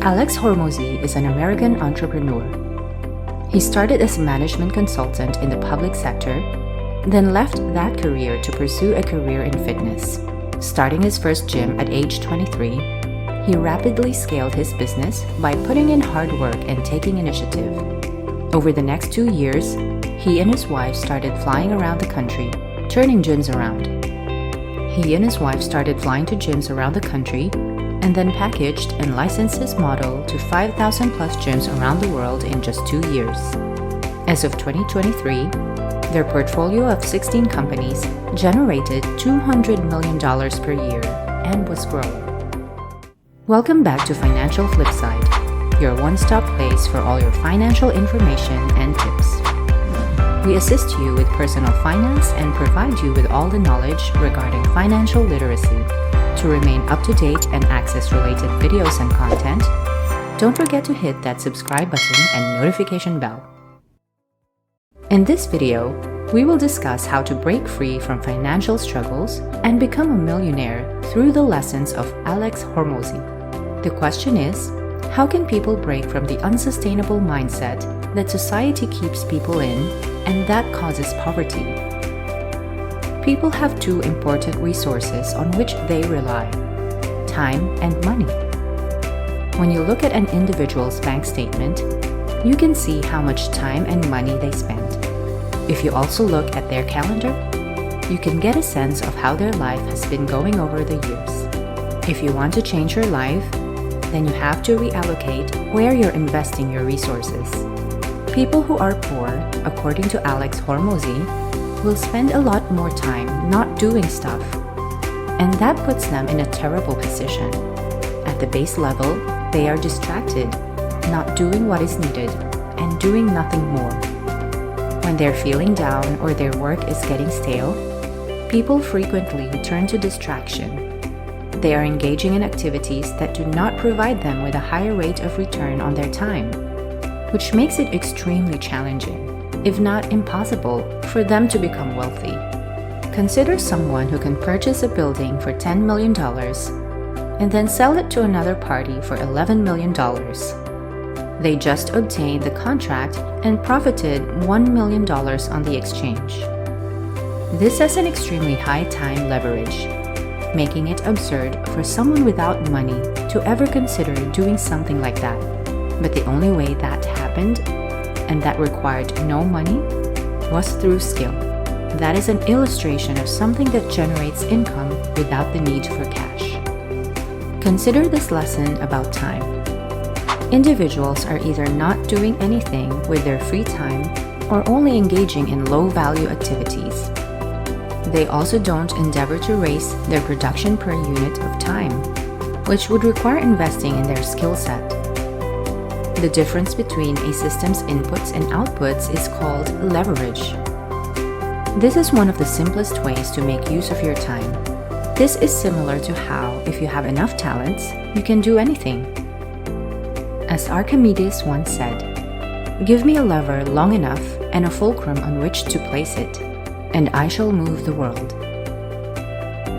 Alex Hormozi is an American entrepreneur. He started as a management consultant in the public sector, then left that career to pursue a career in fitness. Starting his first gym at age 23, he rapidly scaled his business by putting in hard work and taking initiative. Over the next 2 years, he and his wife started flying around the country, turning gyms around. He and his wife started flying to gyms around the country and then packaged and licensed his model to 5,000 plus gyms around the world in just 2 years. As of 2023, their portfolio of 16 companies generated $200 million per year and was growing. Welcome back to Financial Flipside, your one-stop place for all your financial information and tips. We assist you with personal finance and provide you with all the knowledge regarding financial literacy. To remain up to date and access related videos and content, don't forget to hit that subscribe button and notification bell. In this video, we will discuss how to break free from financial struggles and become a millionaire through the lessons of Alex Hormozi. The question is, how can people break from the unsustainable mindset that society keeps people in and that causes poverty? People have two important resources on which they rely: time and money. When you look at an individual's bank statement, you can see how much time and money they spend. If you also look at their calendar, you can get a sense of how their life has been going over the years. If you want to change your life, then you have to reallocate where you're investing your resources. People who are poor, according to Alex Hormozi, will spend a lot more time not doing stuff, and that puts them in a terrible position. At the base level, they are distracted, not doing what is needed, and doing nothing more. When they're feeling down or their work is getting stale, people frequently turn to distraction. They are engaging in activities that do not provide them with a higher rate of return on their time, which makes it extremely challenging, if not impossible, for them to become wealthy. Consider someone who can purchase a building for $10 million and then sell it to another party for $11 million. They just obtained the contract and profited $1 million on the exchange. This has an extremely high time leverage, making it absurd for someone without money to ever consider doing something like that. But the only way that happened, and that required no money, was through skill. That is an illustration of something that generates income without the need for cash. Consider this lesson about time. Individuals are either not doing anything with their free time or only engaging in low-value activities. They also don't endeavor to raise their production per unit of time, which would require investing in their skill set. The difference between a system's inputs and outputs is called leverage. This is one of the simplest ways to make use of your time. This is similar to how, if you have enough talents, you can do anything. As Archimedes once said, "Give me a lever long enough and a fulcrum on which to place it, and I shall move the world."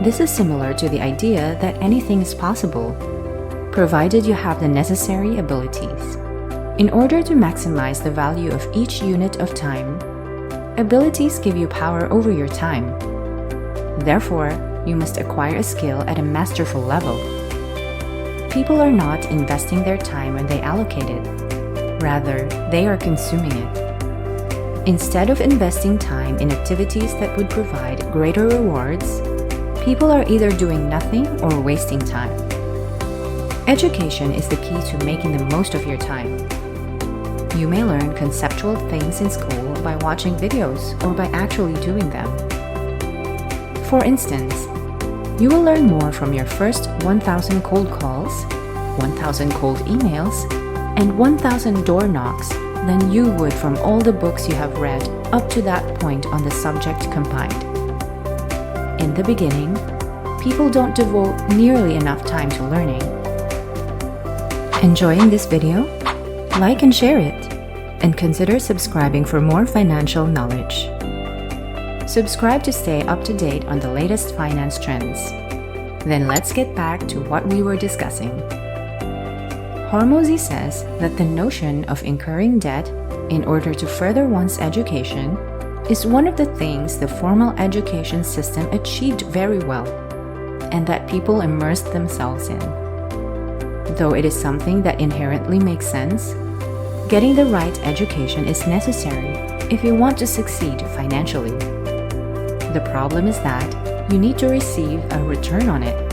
This is similar to the idea that anything is possible, provided you have the necessary abilities. In order to maximize the value of each unit of time, abilities give you power over your time. Therefore, you must acquire a skill at a masterful level. People are not investing their time when they allocate it. Rather, they are consuming it. Instead of investing time in activities that would provide greater rewards, people are either doing nothing or wasting time. Education is the key to making the most of your time. You may learn conceptual things in school by watching videos or by actually doing them. For instance, you will learn more from your first 1,000 cold calls, 1,000 cold emails, and 1,000 door knocks than you would from all the books you have read up to that point on the subject combined. In the beginning, people don't devote nearly enough time to learning. Enjoying this video? Like and share it, and consider subscribing for more financial knowledge. Subscribe to stay up to date on the latest finance trends. Then let's get back to what we were discussing. Hormozi says that the notion of incurring debt in order to further one's education is one of the things the formal education system achieved very well, and that people immersed themselves in. Though it is something that inherently makes sense, getting the right education is necessary if you want to succeed financially. The problem is that you need to receive a return on it,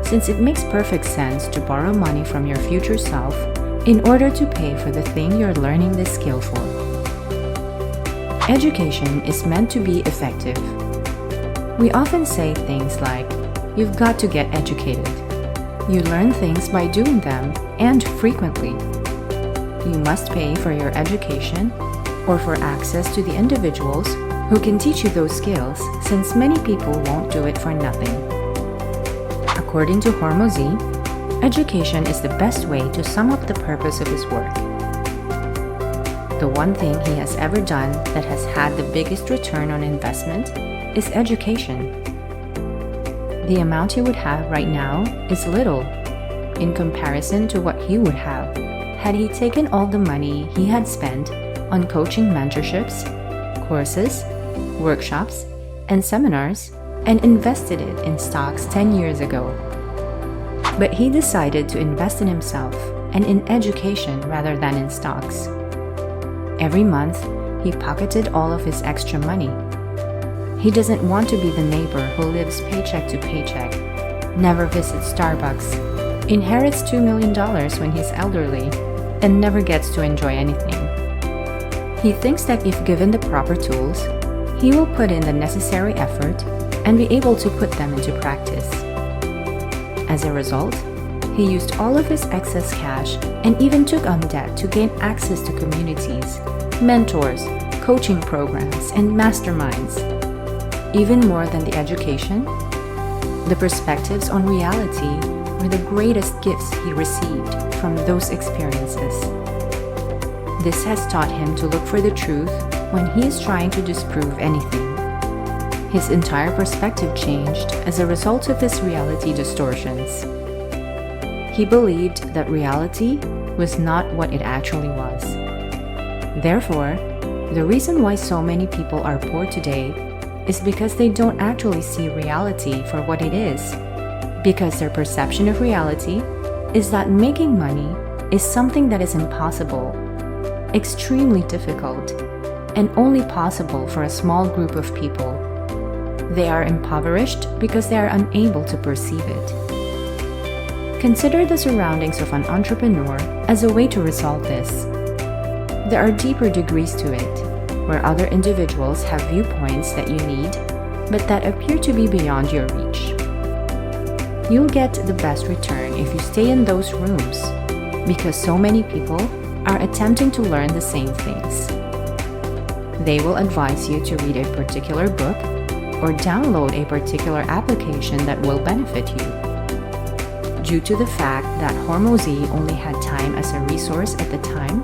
since it makes perfect sense to borrow money from your future self in order to pay for the thing you're learning this skill for. Education is meant to be effective. We often say things like, "You've got to get educated." You learn things by doing them, and frequently. You must pay for your education or for access to the individuals who can teach you those skills, since many people won't do it for nothing. According to Hormozi, education is the best way to sum up the purpose of his work. The one thing he has ever done that has had the biggest return on investment is education. The amount he would have right now is little in comparison to what he would have had he taken all the money he had spent on coaching mentorships, courses, workshops, and seminars and invested it in stocks 10 years ago. But he decided to invest in himself and in education rather than in stocks. Every month, he pocketed all of his extra money. He doesn't want to be the neighbor who lives paycheck to paycheck, never visits Starbucks, inherits $2 million when he's elderly, and never gets to enjoy anything. He thinks that if given the proper tools, he will put in the necessary effort and be able to put them into practice. As a result, he used all of his excess cash and even took on debt to gain access to communities, mentors, coaching programs, and masterminds. Even more than the education, the perspectives on reality were the greatest gifts he received from those experiences. This has taught him to look for the truth when he is trying to disprove anything. His entire perspective changed as a result of his reality distortions. He believed that reality was not what it actually was. Therefore, the reason why so many people are poor today is because they don't actually see reality for what it is, because their perception of reality is that making money is something that is impossible, extremely difficult, and only possible for a small group of people. They are impoverished because they are unable to perceive it. Consider the surroundings of an entrepreneur as a way to resolve this. There are deeper degrees to it, where other individuals have viewpoints that you need, but that appear to be beyond your reach. You'll get the best return if you stay in those rooms, because so many people are attempting to learn the same things. They will advise you to read a particular book or download a particular application that will benefit you. Due to the fact that Hormozi only had time as a resource at the time,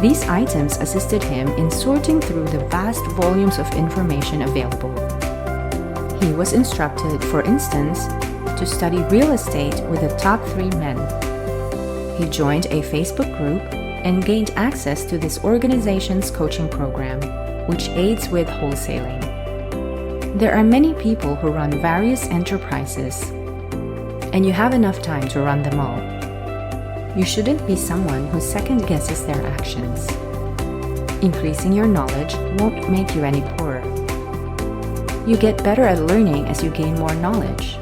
these items assisted him in sorting through the vast volumes of information available. He was instructed, for instance, to study real estate with the top 3 men. He joined a Facebook group and gained access to this organization's coaching program, which aids with wholesaling. There are many people who run various enterprises, and you have enough time to run them all. You shouldn't be someone who second guesses their actions. Increasing your knowledge won't make you any poorer. You get better at learning as you gain more knowledge.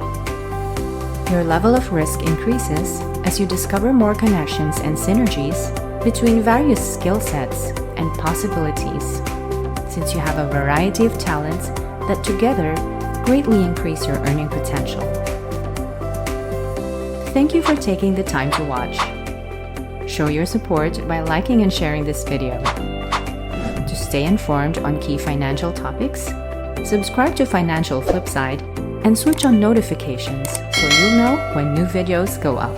Your level of risk increases as you discover more connections and synergies between various skill sets and possibilities, since you have a variety of talents that together greatly increase your earning potential. Thank you for taking the time to watch. Show your support by liking and sharing this video. To stay informed on key financial topics, subscribe to Financial Flipside and switch on notifications so you'll know when new videos go up.